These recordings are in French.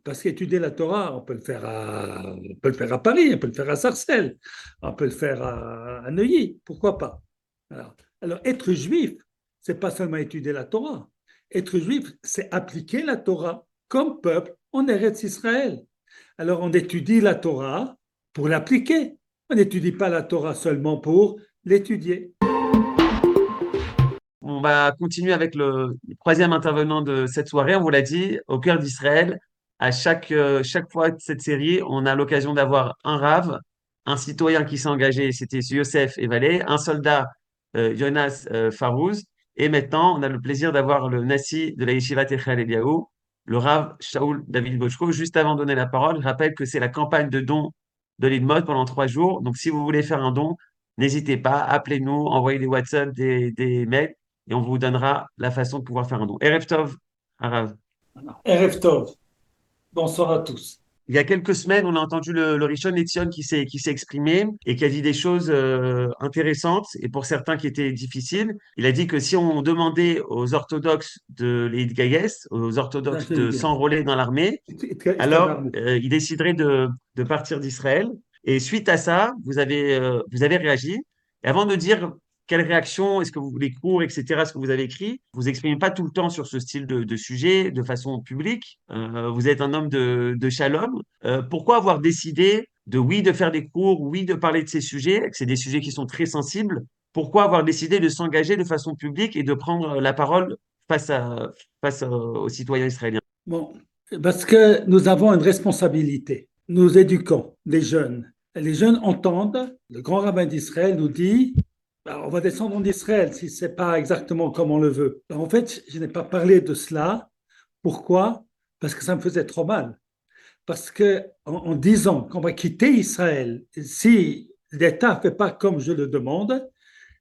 Parce qu'étudier la Torah, on peut le faire à Paris, on peut le faire à Sarcelles, on peut le faire à Neuilly, pourquoi pas? Alors, être juif, c'est pas seulement étudier la Torah. Être juif, c'est appliquer la Torah comme peuple en Eretz Israël. Alors, on étudie la Torah pour l'appliquer. On n'étudie pas la Torah seulement pour l'étudier. On va continuer avec le troisième intervenant de cette soirée. On vous l'a dit, au cœur d'Israël. À chaque fois de cette série, on a l'occasion d'avoir un rave, un citoyen qui s'est engagé, c'était Youssef Evalé, un soldat, Jonas Farouz. Et maintenant, on a le plaisir d'avoir le Nassi de la Yeshiva Techel Eliyahu, le rave Shaoul David Bochko. Juste avant de donner la parole, je rappelle que c'est la campagne de dons de l'IDMOD pendant 3 jours. Donc, si vous voulez faire un don, n'hésitez pas, appelez-nous, envoyez des WhatsApp, des mails et on vous donnera la façon de pouvoir faire un don. Erev Tov, Arav. Erev Tov, bonsoir à tous. Il y a quelques semaines, on a entendu le Rishon Lezion qui s'est exprimé et qui a dit des choses intéressantes et pour certains qui étaient difficiles. Il a dit que si on demandait aux orthodoxes de les Gaïs, aux orthodoxes de s'enrôler dans l'armée, alors ils décideraient de partir d'Israël. Et suite à ça, vous avez réagi. Et avant de dire quelle réaction, est-ce que vous les cours, etc., ce que vous avez écrit, vous exprimez pas tout le temps sur ce style de sujet de façon publique. Vous êtes un homme de shalom. Pourquoi avoir décidé oui, de faire des cours, oui, de parler de ces sujets, que c'est des sujets qui sont très sensibles. Pourquoi avoir décidé de s'engager de façon publique et de prendre la parole aux citoyens israéliens? Bon, parce que nous avons une responsabilité. Nous éduquons les jeunes. Et les jeunes entendent, le grand rabbin d'Israël nous dit, ben, on va descendre en Israël si ce n'est pas exactement comme on le veut. Ben, en fait, je n'ai pas parlé de cela. Pourquoi? Parce que ça me faisait trop mal. Parce que en disant qu'on va quitter Israël, si l'État ne fait pas comme je le demande,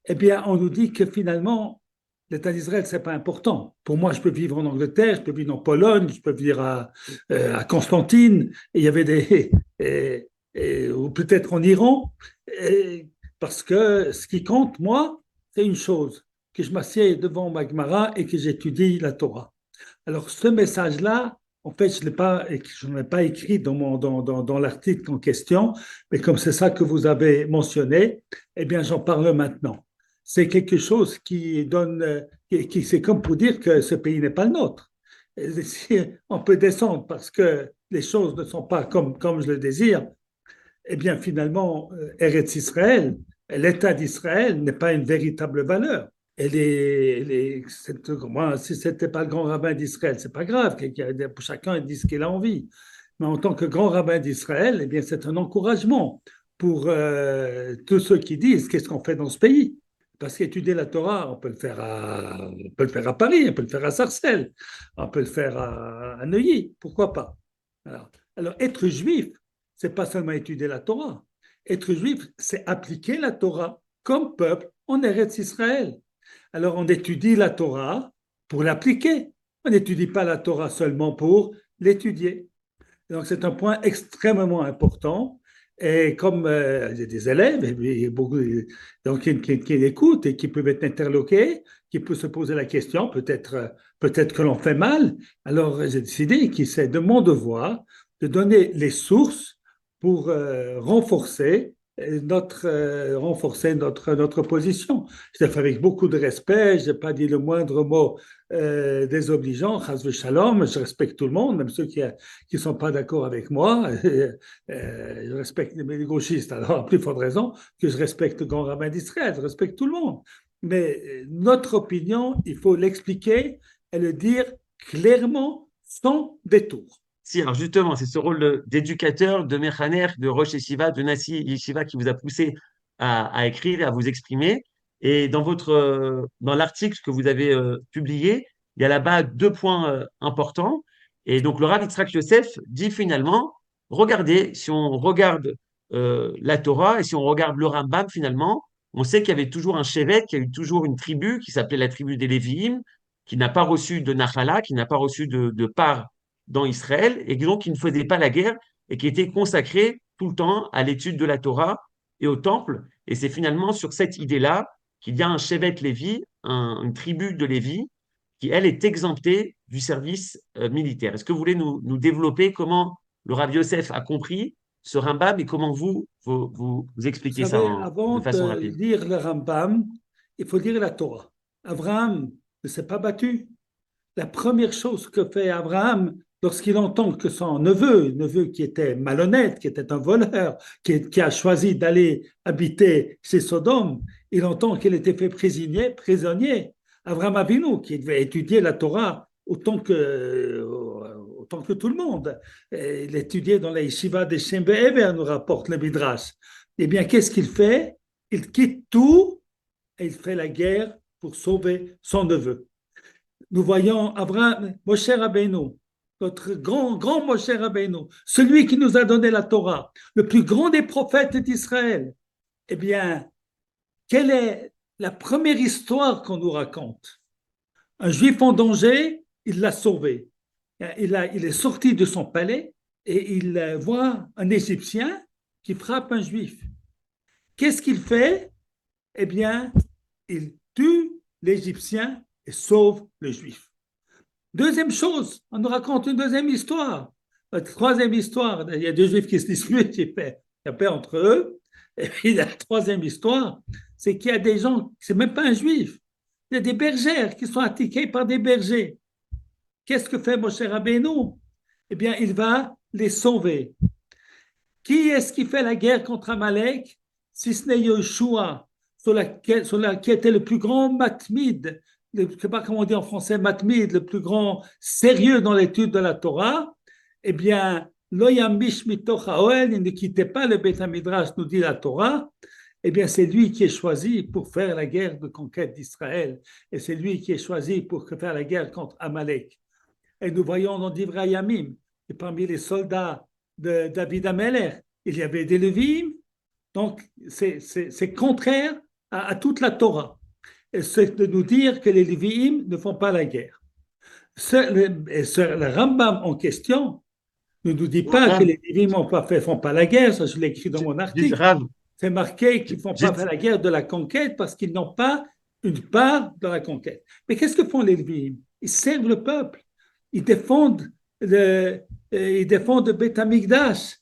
eh bien, on nous dit que finalement, l'État d'Israël, ce n'est pas important. Pour moi, je peux vivre en Angleterre, je peux vivre en Pologne, je peux vivre à Constantine, et il y avait ou peut-être en Iran, et, parce que ce qui compte, moi, c'est une chose, que je m'assieds devant ma Gemara et que j'étudie la Torah. Alors, ce message-là, en fait, je ne l'ai pas écrit dans l'article en question, mais comme c'est ça que vous avez mentionné, eh bien, j'en parle maintenant. C'est quelque chose qui donne, c'est comme pour dire que ce pays n'est pas le nôtre. Et si on peut descendre parce que les choses ne sont pas comme je le désire, eh bien, finalement, Eretz Israël, l'État d'Israël n'est pas une véritable valeur. Moi, si ce n'était pas le grand rabbin d'Israël, c'est pas grave, chacun dit ce qu'il a envie. Mais en tant que grand rabbin d'Israël, eh bien, c'est un encouragement pour tous ceux qui disent qu'est-ce qu'on fait dans ce pays. Parce qu'étudier la Torah, on peut le faire à Paris, on peut le faire à Sarcelles, on peut le faire à Neuilly, pourquoi pas. Alors, être juif, c'est pas seulement étudier la Torah. Être juif, c'est appliquer la Torah comme peuple en Eretz Israël. Alors, on étudie la Torah pour l'appliquer. On n'étudie pas la Torah seulement pour l'étudier. Donc, c'est un point extrêmement important. Et comme j'ai des élèves, et beaucoup, donc, qui écoutent et qui peuvent être interloqués, qui peuvent se poser la question, peut-être que l'on fait mal, alors j'ai décidé que c'est de mon devoir de donner les sources pour renforcer notre position. Je l'ai fait avec beaucoup de respect, je n'ai pas dit le moindre mot désobligeant, chas shalom, je respecte tout le monde, même ceux qui ne sont pas d'accord avec moi. Je respecte les gauchistes, alors à plus forte raison que je respecte le grand rabbin d'Israël, je respecte tout le monde. Mais notre opinion, il faut l'expliquer et le dire clairement, sans détour. Si, alors justement, c'est ce rôle d'éducateur, de Mechaner, de Rosh Yeshiva, de Nassi Yeshiva qui vous a poussé à écrire et à vous exprimer. Et dans l'article que vous avez publié, il y a là-bas deux points importants. Et donc, le Rav Yitzhak Yosef dit finalement, regardez, si on regarde la Torah et si on regarde le Rambam, finalement, on sait qu'il y avait toujours un Shevet, qu'il y a eu toujours une tribu qui s'appelait la tribu des Lévi'im, qui n'a pas reçu de Nachala, qui n'a pas reçu de part dans Israël et donc qui ne faisait pas la guerre et qui était consacré tout le temps à l'étude de la Torah et au temple. Et c'est finalement sur cette idée-là qu'il y a un Shevet Lévi, une tribu de Lévi, qui, elle, est exemptée du service militaire. Est-ce que vous voulez nous développer comment le Rav Yosef a compris ce Rambam et comment vous Vous expliquez ça savez, de avant façon de rapide? lire le Rambam, il faut lire la Torah. Abraham ne s'est pas battu. La première chose que fait Abraham lorsqu'il entend que son neveu qui était malhonnête, qui était un voleur, qui a choisi d'aller habiter chez Sodome, il entend qu'il était fait prisonnier. Abraham Avinu, qui devait étudier la Torah autant que tout le monde. Il étudiait dans la yeshiva de Shem Be'ever, nous rapporte le Midrash. Eh bien, qu'est-ce qu'il fait? Il quitte tout et il fait la guerre pour sauver son neveu. Nous voyons Abraham, Moshe Rabbeinu, notre grand Moshe Rabbeinu, celui qui nous a donné la Torah, le plus grand des prophètes d'Israël. Eh bien, quelle est la première histoire qu'on nous raconte? Un juif en danger, il l'a sauvé. Il est sorti de son palais et il voit un Égyptien qui frappe un juif. Qu'est-ce qu'il fait? Eh bien, il tue l'Égyptien et sauve le juif. Deuxième chose, on nous raconte une deuxième histoire. La troisième histoire, il y a deux juifs qui se disputent, il y a paix entre eux. Et puis la troisième histoire, c'est qu'il y a des gens, c'est même pas un juif, il y a des bergères qui sont attaquées par des bergers. Qu'est-ce que fait Moshe Rabbeinu? Eh bien, il va les sauver. Qui est-ce qui fait la guerre contre Amalek? Si ce n'est Yeshua, qui était le plus grand matmid, je ne sais pas comment on dit en français, matmid, le plus grand sérieux dans l'étude de la Torah. Eh bien, Loyamish mitoch haoel, il ne quittait pas le Beth Midrash, nous dit la Torah. Eh bien, c'est lui qui est choisi pour faire la guerre de conquête d'Israël. Et c'est lui qui est choisi pour faire la guerre contre Amalek. Et nous voyons dans Divrei Yamim, et parmi les soldats de David Ameller, il y avait des Lévi'im. Donc, c'est contraire à toute la Torah. Et c'est de nous dire que les Lévi'im ne font pas la guerre. Le Rambam en question ne nous dit pas que Rav, les Lévi'im ne font pas la guerre, ça je l'ai écrit dans mon article. Rav, C'est marqué qu'ils ne font pas juste, la guerre de la conquête parce qu'ils n'ont pas une part dans la conquête. Mais qu'est-ce que font les Lévi'im? Ils servent le peuple. Ils défendent le Beth Amikdash.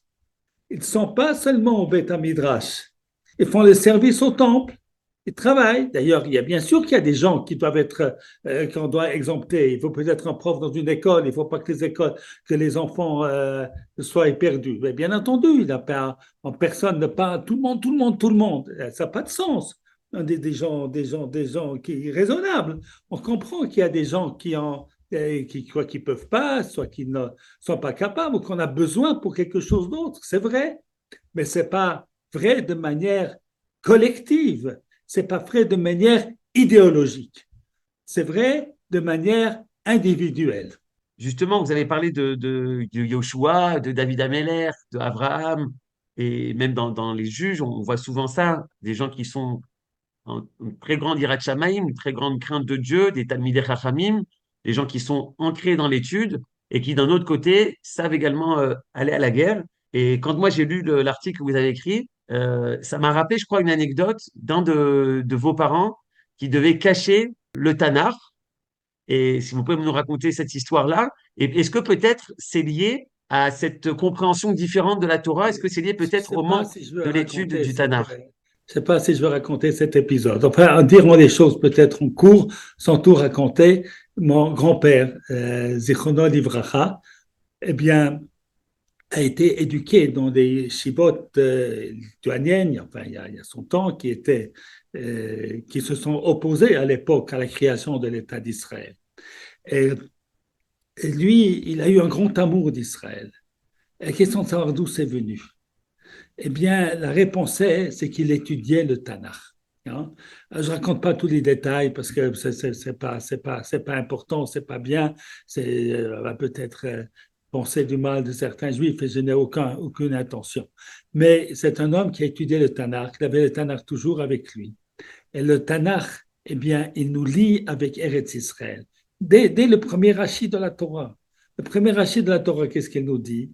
Ils ne sont pas seulement au Beth Midrash. Ils font le service au temple. Ils travaillent. D'ailleurs, il y a bien sûr qu'il y a des gens qui doivent être, qu'on doit exempter. Il faut peut-être un prof dans une école. Il ne faut pas que les enfants soient perdus. Mais bien entendu, il n'a pas, en personne ne parle tout le monde. Ça n'a pas de sens. Des gens qui raisonnables. On comprend qu'il y a des gens qui soit qui peuvent pas, soit qui ne sont pas capables, ou qu'on a besoin pour quelque chose d'autre. C'est vrai, mais c'est pas vrai de manière collective. C'est pas vrai de manière idéologique. C'est vrai de manière individuelle. justement, vous avez parlé de Yoshua, de David Ameller, de Abraham, et même dans les juges, on voit souvent ça, des gens qui sont une très grande Yirat Shamayim, une très grande crainte de Dieu, des Talmidei Chachamim, des gens qui sont ancrés dans l'étude et qui, d'un autre côté, savent également aller à la guerre. Et quand moi j'ai lu l'article que vous avez écrit, ça m'a rappelé, je crois, une anecdote d'un de vos parents qui devait cacher le Tanakh. Et si vous pouvez nous raconter cette histoire-là, et est-ce que peut-être c'est lié à cette compréhension différente de la Torah? Est-ce que c'est lié Je ne peut-être sais au pas manque si je veux de l'étude raconter du Tanakh? je sais pas si je veux raconter cet épisode. Enfin, dirons les choses peut-être en cours, sans tout raconter. Mon grand-père, Zichrono Livracha, eh bien, a été éduqué dans des chibotes lituaniennes, enfin, il y a son temps, qui se sont opposés à l'époque à la création de l'État d'Israël. Et, et lui, il a eu un grand amour d'Israël. La question de savoir d'où c'est venu. Eh bien, la réponse c'est qu'il étudiait le Tanakh. Hein. Je raconte pas tous les détails parce que c'est pas important, c'est pas bien. On va peut-être penser du mal de certains juifs et je n'ai aucune intention. Mais c'est un homme qui a étudié le Tanakh. Il avait le Tanakh toujours avec lui. Et le Tanakh, eh bien, il nous lie avec Eretz Israël. Dès le premier rachis de la Torah. Le premier rachis de la Torah, qu'est-ce qu'il nous dit?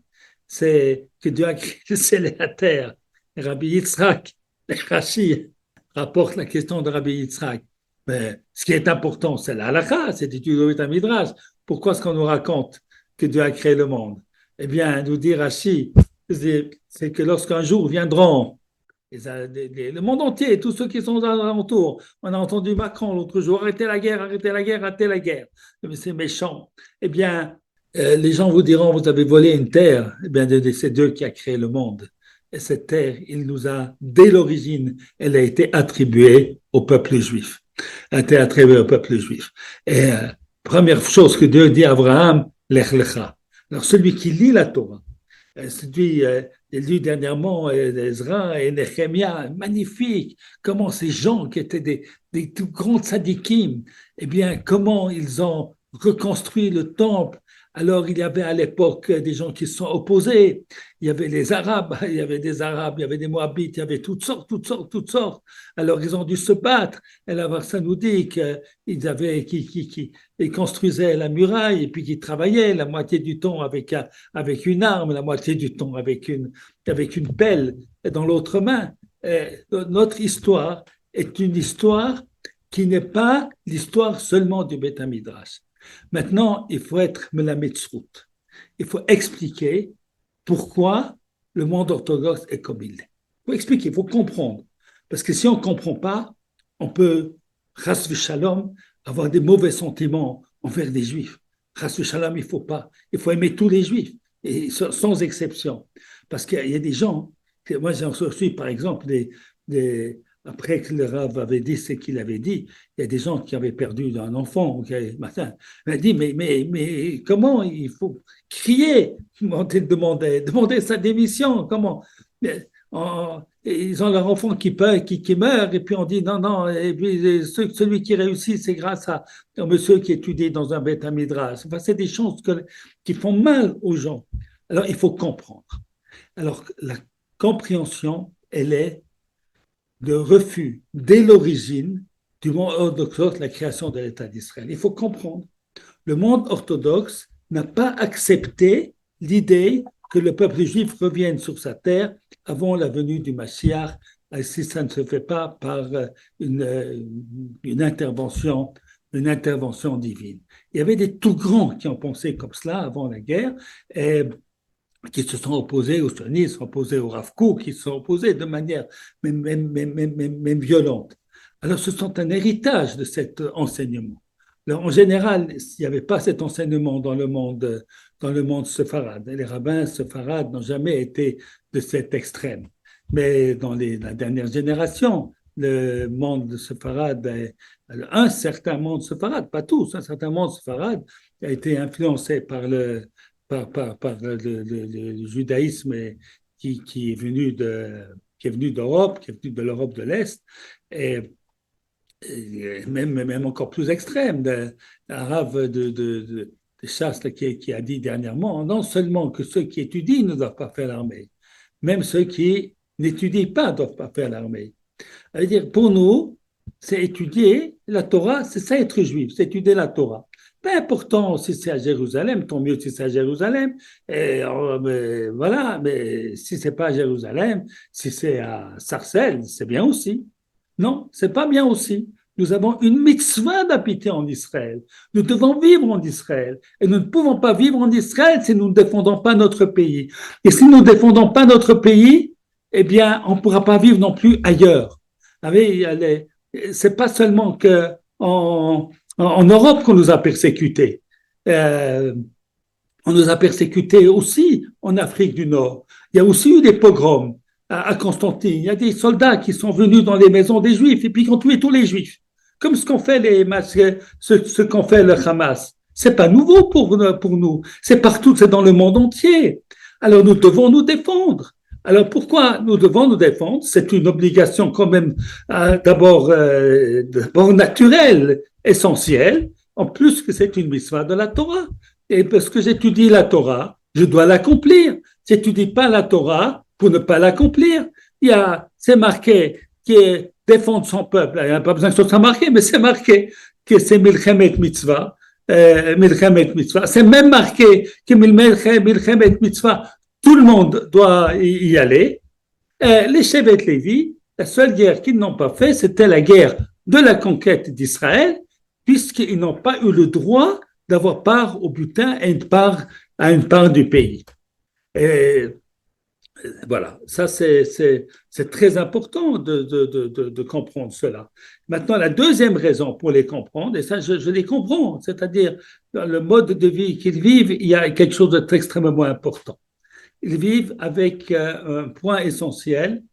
C'est que Dieu a créé le ciel et la terre. Et Rabbi Yitzhak, le rachis, rapporte la question de Rabbi Yitzhak. Mais ce qui est important, c'est la halakha, c'est d'étudier le Midrash. Pourquoi est-ce qu'on nous raconte que Dieu a créé le monde? Eh bien, nous dit Rashi, c'est que lorsqu'un jour viendront le monde entier, tous ceux qui sont alentours. On a entendu Macron l'autre jour, arrêtez la guerre, arrêtez la guerre, arrêtez la guerre. C'est méchant. Eh bien, les gens vous diront, vous avez volé une terre. Eh bien, c'est Dieu qui a créé le monde. Et cette terre, il nous a, dès l'origine, elle a été attribuée au peuple juif. Elle a été attribuée au peuple juif. Et première chose que Dieu dit à Abraham, Lech Lecha. Alors, celui qui lit la Torah, celui j'ai lu dernièrement Ezra et Nehemia, magnifique, comment ces gens qui étaient des tout grands tzadikim, eh bien, comment ils ont reconstruit le temple. Alors, il y avait à l'époque des gens qui se sont opposés. Il y avait les Arabes, il y avait des Arabes, il y avait des Moabites, il y avait toutes sortes, toutes sortes, toutes sortes. Alors, ils ont dû se battre. Et là, ça nous dit qu'ils avaient, ils construisaient la muraille et puis qu'ils travaillaient la moitié du temps avec une arme, la moitié du temps avec une pelle dans l'autre main. Notre histoire est une histoire qui n'est pas l'histoire seulement du Beth Midrash. Maintenant, il faut être melametzrout. Il faut expliquer pourquoi le monde orthodoxe est comme il est. Il faut expliquer, il faut comprendre. Parce que si on ne comprend pas, on peut, chas v'shalom, avoir des mauvais sentiments envers des juifs. Chas v'shalom, il ne faut pas. Il faut aimer tous les juifs, et sans exception. Parce qu'il y a des gens, moi j'en suis par exemple après que le Rav avait dit ce qu'il avait dit, il y a des gens qui avaient perdu un enfant matin. Il m'a dit, mais comment il faut crier, demander sa démission, comment ils ont leur enfant qui meurt, et puis on dit non, et puis celui qui réussit, c'est grâce à un monsieur qui étudie dans un Beth Midrash. Enfin, c'est des choses qui font mal aux gens. Alors, il faut comprendre. Alors, la compréhension, elle est de refus dès l'origine du monde orthodoxe, la création de l'État d'Israël. Il faut comprendre. Le monde orthodoxe n'a pas accepté l'idée que le peuple juif revienne sur sa terre avant la venue du Mashiach, si ça ne se fait pas par une intervention divine. Il y avait des tout grands qui ont pensé comme cela avant la guerre, et qui se sont opposés aux sionistes, qui se sont opposés au Rav Kook, qui se sont opposés de manière même violente. Alors, ce sont un héritage de cet enseignement. Alors, en général, il n'y avait pas cet enseignement dans le monde séfarade. Les rabbins séfarades n'ont jamais été de cet extrême. Mais dans la dernière génération, le monde séfarade, un certain monde séfarade, pas tous, un certain monde séfarade a été influencé par le judaïsme qui est venu d'Europe, qui est venu de l'Europe de l'Est, et même encore plus extrême, un Rav de Chasse qui a dit dernièrement, non seulement que ceux qui étudient ne doivent pas faire l'armée, même ceux qui n'étudient pas ne doivent pas faire l'armée. C'est-à-dire, pour nous, c'est étudier la Torah, c'est ça être juif, c'est étudier la Torah. Pas important si c'est à Jérusalem, tant mieux si c'est à Jérusalem. Mais voilà, mais si c'est pas à Jérusalem, si c'est à Sarcelles, c'est bien aussi. Non, c'est pas bien aussi. Nous avons une mitzvah d'habiter en Israël. Nous devons vivre en Israël. Et nous ne pouvons pas vivre en Israël si nous ne défendons pas notre pays. Et si nous ne défendons pas notre pays, eh bien, on ne pourra pas vivre non plus ailleurs. Vous savez, c'est pas seulement en Europe qu'on nous a persécutés. On nous a persécutés aussi en Afrique du Nord. Il y a aussi eu des pogroms à Constantine. Il y a des soldats qui sont venus dans les maisons des Juifs et puis qui ont tué tous les Juifs. Comme ce qu'ont fait ce qu'ont fait le Hamas. C'est pas nouveau pour nous. C'est partout, c'est dans le monde entier. Alors nous devons nous défendre. Alors pourquoi nous devons nous défendre? C'est une obligation quand même d'abord naturelle, essentielle, en plus que c'est une mitzvah de la Torah. Et parce que j'étudie la Torah, je dois l'accomplir. J'étudie pas la Torah pour ne pas l'accomplir. C'est marqué qui est défendre son peuple. Il n'y a pas besoin que ce soit marqué, mais c'est marqué que c'est milchemet mitzvah. C'est même marqué que milchemet mitzvah, tout le monde doit y aller. Les Shevet Lévi, la seule guerre qu'ils n'ont pas fait, c'était la guerre de la conquête d'Israël, puisqu'ils n'ont pas eu le droit d'avoir part au butin et à une part du pays. Et voilà, ça c'est très important de comprendre cela. Maintenant, la deuxième raison pour les comprendre, et ça je les comprends, c'est-à-dire dans le mode de vie qu'ils vivent, il y a quelque chose d'extrêmement important. Ils vivent avec un point essentiel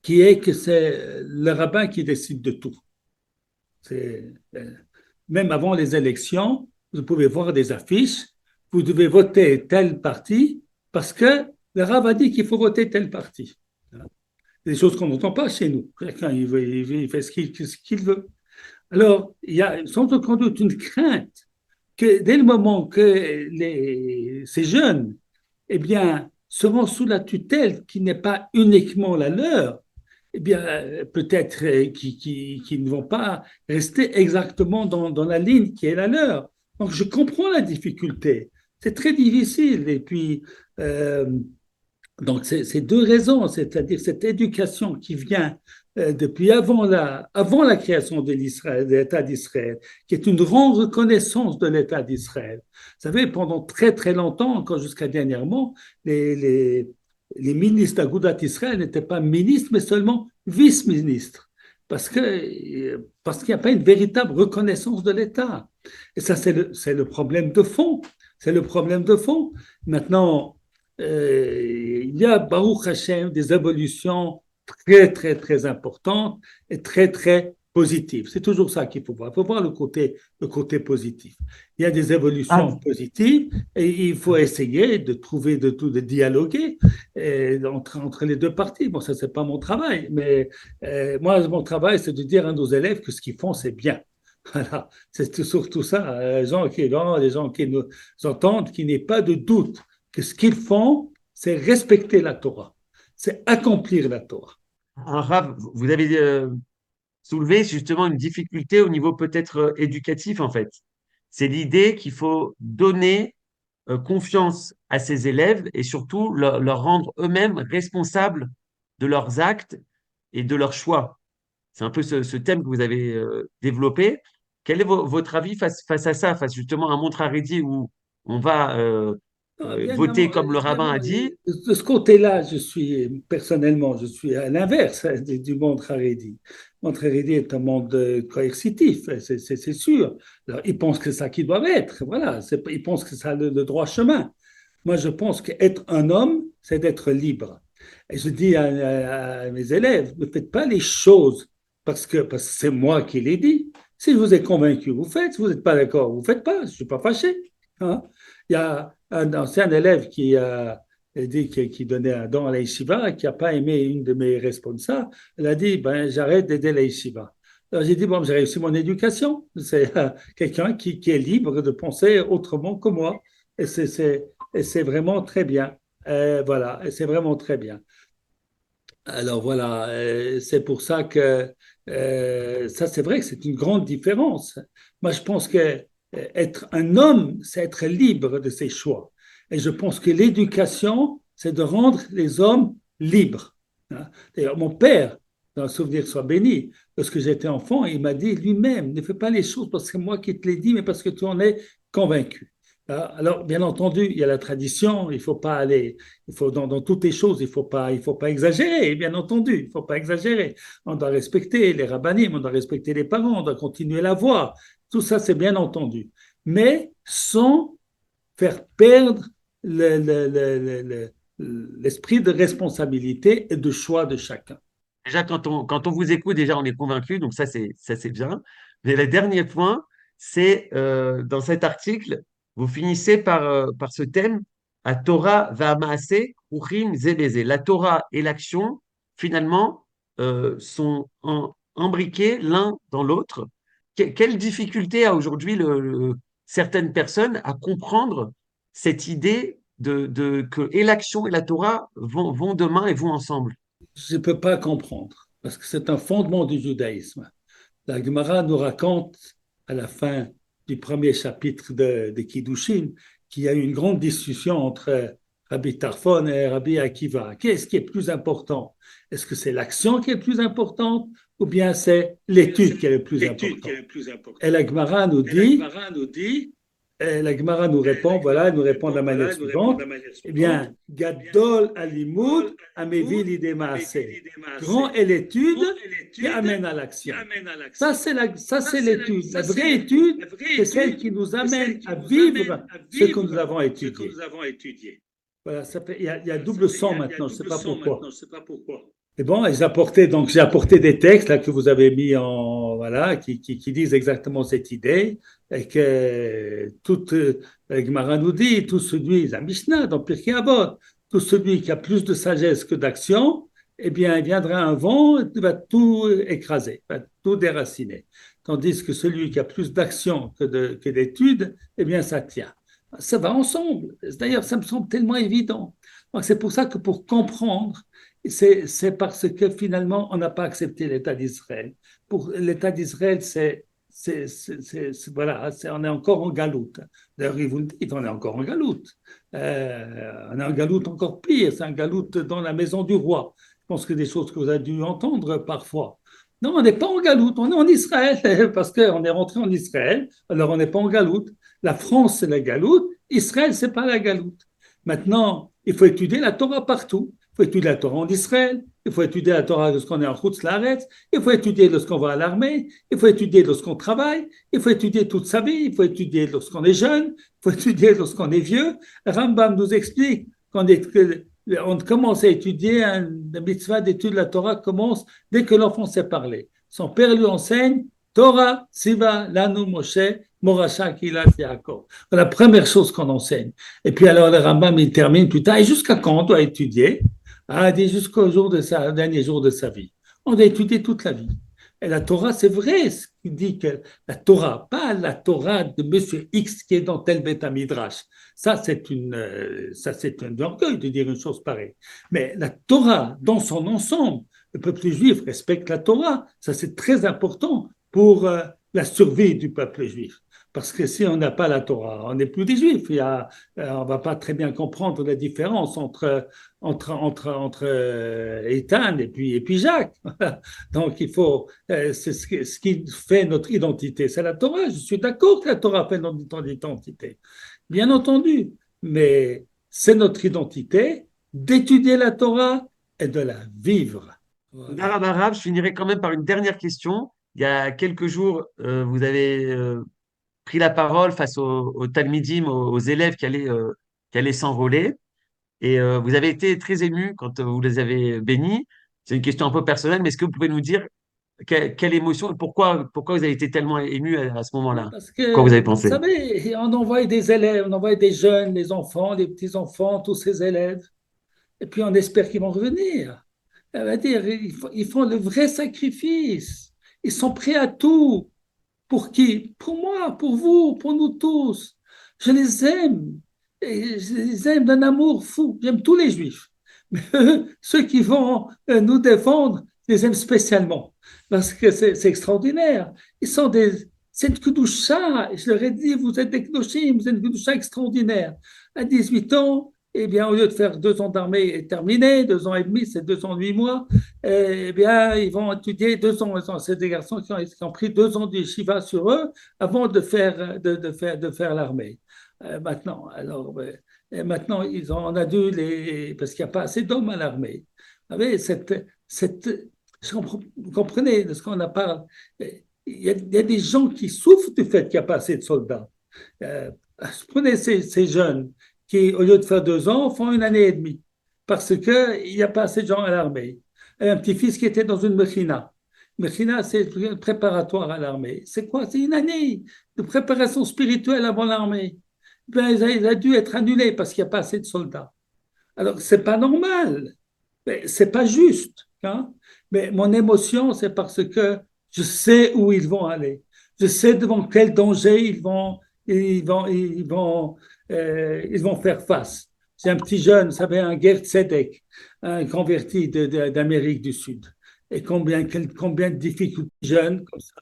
qui est que c'est le rabbin qui décide de tout. C'est, même avant les élections, vous pouvez voir des affiches, vous devez voter tel parti parce que le rabbin a dit qu'il faut voter tel parti. C'est des choses qu'on n'entend pas chez nous. Chacun il fait ce qu'il veut. Alors, il y a sans aucun doute une crainte que dès le moment que ces jeunes eh bien, seront sous la tutelle qui n'est pas uniquement la leur, eh bien, peut-être qui ne vont pas rester exactement dans la ligne qui est la leur. Donc, je comprends la difficulté. C'est très difficile. Et puis, euh, donc, c'est deux raisons, c'est-à-dire cette éducation qui vient depuis avant la création de l'État d'Israël, qui est une grande reconnaissance de l'État d'Israël. Vous savez, pendant très très longtemps, encore jusqu'à dernièrement, les ministres d'Agudat Israël n'étaient pas ministres, mais seulement vice-ministres, parce qu'il n'y a pas une véritable reconnaissance de l'État. Et ça, c'est le problème de fond. C'est le problème de fond. Maintenant, il y a, Baruch Hashem, des évolutions très, très, très importantes et très, très positives. C'est toujours ça qu'il faut voir. Il faut voir le côté positif. Il y a des évolutions positives et il faut essayer de trouver de dialoguer entre les deux parties. Bon, ça, c'est pas mon travail, mais moi, mon travail, c'est de dire à nos élèves que ce qu'ils font, c'est bien. Voilà, c'est surtout ça. Les gens qui nous entendent, qu'il n'y ait pas de doute que ce qu'ils font, c'est respecter la Torah, c'est accomplir la Torah. Rav, vous avez soulevé justement une difficulté au niveau peut-être éducatif en fait. C'est l'idée qu'il faut donner confiance à ses élèves et surtout leur rendre eux-mêmes responsables de leurs actes et de leurs choix. C'est un peu ce thème que vous avez développé. Quel est votre avis face à ça, face justement à un monde Haredi où on va voter comme le rabbin a dit? De ce côté-là, personnellement, je suis à l'inverse du monde Haredi. Le monde Haredi est un monde coercitif, c'est sûr. Alors, ils pensent que c'est ça qu'ils doivent être, voilà. Ils pensent que c'est le droit chemin. Moi, je pense qu'être un homme, c'est d'être libre. Et je dis à mes élèves, ne faites pas les choses parce que c'est moi qui l'ai dit. Si je vous ai convaincu, vous faites. Si vous n'êtes pas d'accord, vous ne faites pas. Je ne suis pas fâché. Hein. Il y a un ancien élève qui a dit qui donnait un don à la yeshiva, qui n'a pas aimé une de mes responsables. Elle a dit, ben, j'arrête d'aider la yeshiva. Alors j'ai dit, bon, j'ai réussi mon éducation. C'est quelqu'un qui est libre de penser autrement que moi. Et c'est vraiment très bien. Voilà, et c'est vraiment très bien. Alors voilà, c'est pour ça que ça, c'est vrai que c'est une grande différence. Moi, je pense que être un homme, c'est être libre de ses choix. Et je pense que l'éducation, c'est de rendre les hommes libres. Hein. D'ailleurs, mon père, dans le souvenir soit béni, lorsque j'étais enfant, il m'a dit lui-même, ne fais pas les choses parce que c'est moi qui te l'ai dit, mais parce que tu en es convaincu. Alors, bien entendu, il y a la tradition, il faut pas aller, il faut dans toutes les choses, il faut pas exagérer, bien entendu, il faut pas exagérer. On doit respecter les rabbinim, on doit respecter les parents, on doit continuer la voie. Tout ça, c'est bien entendu. Mais sans faire perdre l'esprit de responsabilité et de choix de chacun. Déjà, quand on vous écoute, déjà, on est convaincu, donc ça, c'est bien. Mais le dernier point, c'est dans cet article, vous finissez par ce thème, à Torah va'amaaseh uchim ze beze. La Torah et l'action, finalement, sont imbriqués l'un dans l'autre. Quelle difficulté a aujourd'hui certaines personnes à comprendre cette idée que et l'action et la Torah vont de main et vont ensemble? Je ne peux pas comprendre, parce que c'est un fondement du judaïsme. La Gemara nous raconte à la fin du premier chapitre de Kiddushin qu'il y a eu une grande discussion entre Rabbi Tarfon et Rabbi Akiva. Qu'est-ce qui est plus important? Est-ce que c'est l'action qui est plus importante ou bien c'est l'étude qui est le plus important? Et la Gemara nous dit, et la Gemara nous répond, voilà, elle nous répond de la manière suivante, eh bien, Gadol alimud amevi l'idée maaseh. Grand est l'étude qui amène à l'action. Ça, c'est l'étude. La vraie étude, c'est celle qui nous amène à vivre ce que nous avons étudié. Voilà, il y a double sens maintenant, je ne sais pas pourquoi. Et bon, j'ai apporté des textes là que vous avez mis en, voilà, qui disent exactement cette idée, et que toute, Gemara nous dit, tout celui, la Mishnah, dans Pirkei Avot, tout celui qui a plus de sagesse que d'action, eh bien, il viendra un vent, il va tout écraser, va tout déraciner. Tandis que celui qui a plus d'action que d'études, eh bien, ça tient. Ça va ensemble. D'ailleurs, ça me semble tellement évident. Donc, c'est pour ça que pour comprendre, c'est parce que finalement, on n'a pas accepté l'État d'Israël. Pour l'État d'Israël, voilà, on est encore en galoute. D'ailleurs, ils vous le disent, on est encore en galoute. On est en galoute encore pire, c'est un galoute dans la maison du roi. Je pense que des choses que vous avez dû entendre parfois. Non, on n'est pas en galoute, on est en Israël, parce qu'on est rentré en Israël, alors on n'est pas en galoute. La France, c'est la galoute, Israël, c'est pas la galoute. Maintenant, il faut étudier la Torah partout. Il faut étudier la Torah en Israël, il faut étudier la Torah lorsqu'on est en Chutz Laaretz, il faut étudier lorsqu'on va à l'armée, il faut étudier lorsqu'on travaille, il faut étudier toute sa vie, il faut étudier lorsqu'on est jeune, il faut étudier lorsqu'on est vieux. Rambam nous explique qu'on commence à étudier, la mitzvah d'étude de la Torah commence dès que l'enfant sait parler. Son père lui enseigne Torah, Siva, Lanu, Moshe, Morasha, Kilat, Yaakov. C'est la première chose qu'on enseigne. Et puis alors le Rambam il termine plus tard. Et jusqu'à quand on doit étudier? Dit jusqu'au dernier jour de sa vie. On doit étudier toute la vie. Et la Torah, c'est vrai ce qu'il dit que la Torah, pas la Torah de Monsieur X qui est dans tel Beth Midrash. Ça, c'est un orgueil de dire une chose pareille. Mais la Torah, dans son ensemble, le peuple juif respecte la Torah. Ça, c'est très important pour la survie du peuple juif. Parce que si on n'a pas la Torah, on n'est plus des Juifs. On ne va pas très bien comprendre la différence entre Ethan et puis Jacques. Donc il faut, c'est ce qui fait notre identité, c'est la Torah. Je suis d'accord que la Torah fait notre identité, bien entendu, mais c'est notre identité d'étudier la Torah et de la vivre. Voilà. Arabe, je finirai quand même par une dernière question. Il y a quelques jours, vous avez pris la parole face aux Talmidim, aux élèves qui allaient s'enrôler. Et vous avez été très ému quand vous les avez bénis. C'est une question un peu personnelle, mais est-ce que vous pouvez nous dire quelle émotion et pourquoi vous avez été tellement ému à ce moment-là? Parce Quoi vous que, avez vous pensé? savez, on envoie des élèves, on envoie des jeunes, les enfants, les petits-enfants, tous ces élèves, et puis on espère qu'ils vont revenir. Ça veut dire, ils font le vrai sacrifice. Ils sont prêts à tout. Pour qui? Pour moi, pour vous, pour nous tous. Je les aime. Et je les aime d'un amour fou. J'aime tous les juifs. Mais ceux qui vont nous défendre, je les aime spécialement. Parce que c'est extraordinaire. C'est une Kedusha. Je leur ai dit, vous êtes des Kedoshim, vous êtes une Kedusha extraordinaire. À 18 ans, eh bien, au lieu de faire 2 ans d'armée et terminer, 2 ans et demi, c'est 2 ans, 8 mois, eh bien, ils vont étudier 2 ans. C'est des garçons qui ont pris 2 ans de shiva sur eux avant de faire l'armée. Maintenant, on a dû parce qu'il n'y a pas assez d'hommes à l'armée. Vous savez, vous comprenez de ce qu'on a parlé. Il y a des gens qui souffrent du fait qu'il n'y a pas assez de soldats. Prenez ces jeunes qui, au lieu de faire 2 ans, font 1 année et demie parce qu'il n'y a pas assez de gens à l'armée. Un petit-fils qui était dans une mechina. Mechina, c'est préparatoire à l'armée. C'est quoi? C'est 1 année de préparation spirituelle avant l'armée. Ben, il a dû être annulé parce qu'il n'y a pas assez de soldats. Alors, c'est pas normal. C'est pas juste. Hein? Mais mon émotion, c'est parce que je sais où ils vont aller. Je sais devant quel danger ils vont faire face. C'est un petit jeune, vous savez, un Ger Tzedek, un converti d'Amérique du Sud. Et combien de difficultés jeunes comme ça,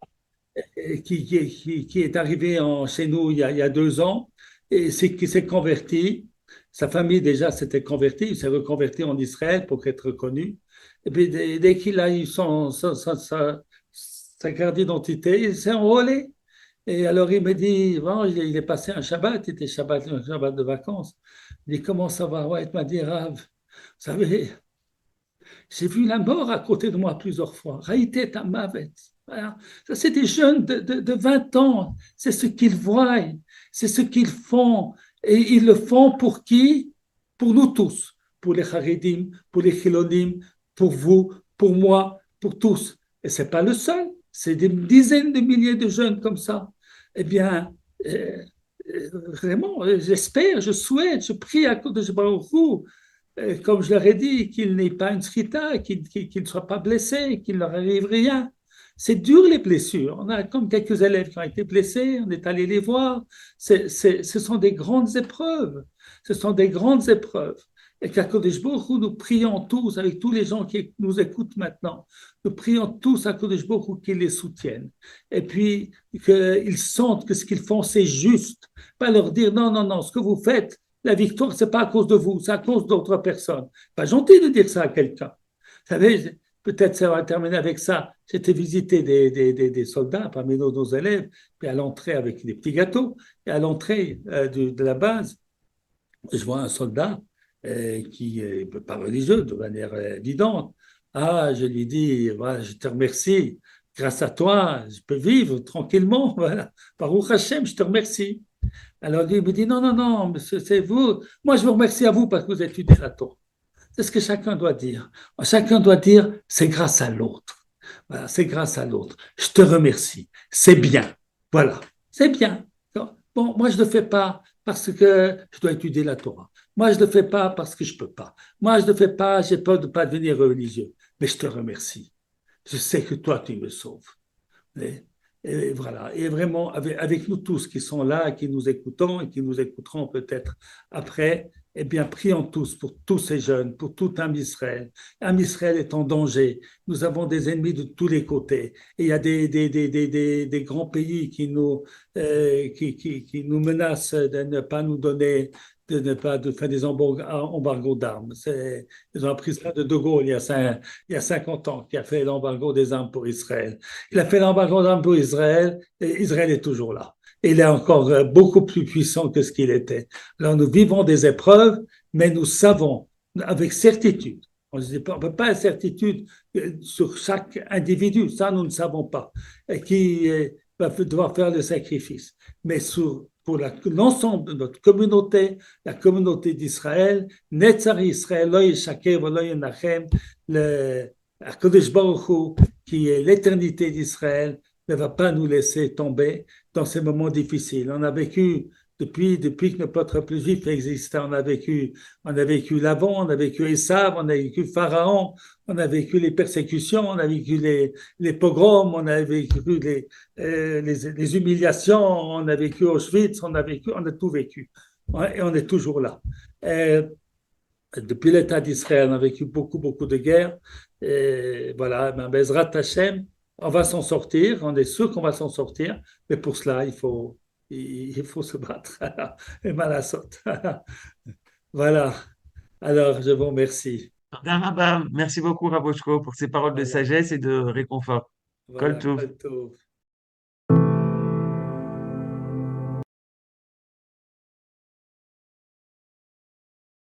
qui est arrivé chez nous il y a 2 ans, et qui s'est converti. Sa famille déjà s'était convertie, il s'est reconverti en Israël pour être reconnu. Et puis dès qu'il a eu sa carte d'identité, il s'est enrôlé. Et alors il me dit, bon, il est passé un Shabbat, il était un Shabbat de vacances. Il dit, comment ça va? Ouais, il m'a dit, Rav, vous savez, j'ai vu la mort à côté de moi plusieurs fois. Raïté Tamavet. Voilà. Ça, c'est des jeunes de 20 ans. C'est ce qu'ils voient, c'est ce qu'ils font. Et ils le font pour qui? Pour nous tous. Pour les Haredim, pour les Chilonim, pour vous, pour moi, pour tous. Et ce n'est pas le seul. C'est des dizaines de milliers de jeunes comme ça. Eh bien, euh, vraiment, j'espère, je souhaite, je prie à Kodesh Baruch Hu, comme je leur ai dit, qu'il n'ait pas une srita, qu'il ne soit pas blessé, qu'il ne leur arrive rien. C'est dur les blessures. On a comme quelques élèves qui ont été blessés, on est allé les voir. Ce sont des grandes épreuves. Ce sont des grandes épreuves. Et qu'à Kodesh Baruch Hu, nous prions tous, avec tous les gens qui nous écoutent maintenant, nous prions tous à Kodesh Baruch Hu qu'ils les soutiennent. Et puis qu'ils sentent que ce qu'ils font, c'est juste. Pas leur dire non, non, non, ce que vous faites, la victoire, c'est pas à cause de vous, c'est à cause d'autres personnes. Pas gentil de dire ça à quelqu'un. Vous savez, peut-être ça va terminer avec ça. J'étais visiter des soldats parmi nos élèves, puis à l'entrée avec des petits gâteaux, et à l'entrée de la base, je vois un soldat qui n'est pas religieux de manière évidente. Ah, je lui dis, voilà, je te remercie. Grâce à toi, je peux vivre tranquillement. Voilà. Baruch Hashem, je te remercie. Alors lui il me dit, non, non, non, monsieur, c'est vous. Moi, je vous remercie à vous parce que vous étudiez la Torah. C'est ce que chacun doit dire. Chacun doit dire, c'est grâce à l'autre. Voilà, c'est grâce à l'autre. Je te remercie. C'est bien. Voilà, c'est bien. Bon, moi, je ne le fais pas parce que je dois étudier la Torah. Moi, je ne le fais pas parce que je ne peux pas. Moi, je ne le fais pas, j'ai peur de ne pas devenir religieux. Mais je te remercie. Je sais que toi, tu me sauves. Et, et voilà. Et vraiment, avec nous tous qui sont là, qui nous écoutons et qui nous écouteront peut-être après, eh bien, prions tous pour tous ces jeunes, pour tout Am Israël. Am Israël est en danger. Nous avons des ennemis de tous les côtés. Et il y a des grands pays qui nous menacent de ne pas nous donner, de ne pas de faire des embargos d'armes. Ils ont appris ça de Gaulle il y a 50 ans, qui a fait l'embargo des armes pour Israël. Il a fait l'embargo d'armes pour Israël et Israël est toujours là. Et il est encore beaucoup plus puissant que ce qu'il était. Alors nous vivons des épreuves, mais nous savons avec certitude, on ne peut pas avoir certitude sur chaque individu, ça nous ne savons pas, et qui va devoir faire le sacrifice. Mais pour l'ensemble de notre communauté, la communauté d'Israël, Netzar Israël, lo yishaker v'lo yenachem, le Kodesh Baruch Hu, qui est l'éternité d'Israël, ne va pas nous laisser tomber dans ces moments difficiles. On a vécu depuis que le peuple plus juif existait, on a vécu Laban, on a vécu Esav, on a vécu Pharaon, on a vécu les persécutions, on a vécu les pogroms, on a vécu les humiliations, on a vécu Auschwitz, on a tout vécu. Et on est toujours là. Et depuis l'État d'Israël, on a vécu beaucoup, beaucoup de guerres. Et voilà, ben, Bezrat Hashem, on va s'en sortir, on est sûr qu'on va s'en sortir, mais pour cela, il faut se battre. Et mal à saute. Voilà. Alors, je vous remercie. Merci beaucoup, Rabochko, pour ces paroles de Voilà. sagesse et de réconfort. Kol Voilà. Tov. Kol Tov.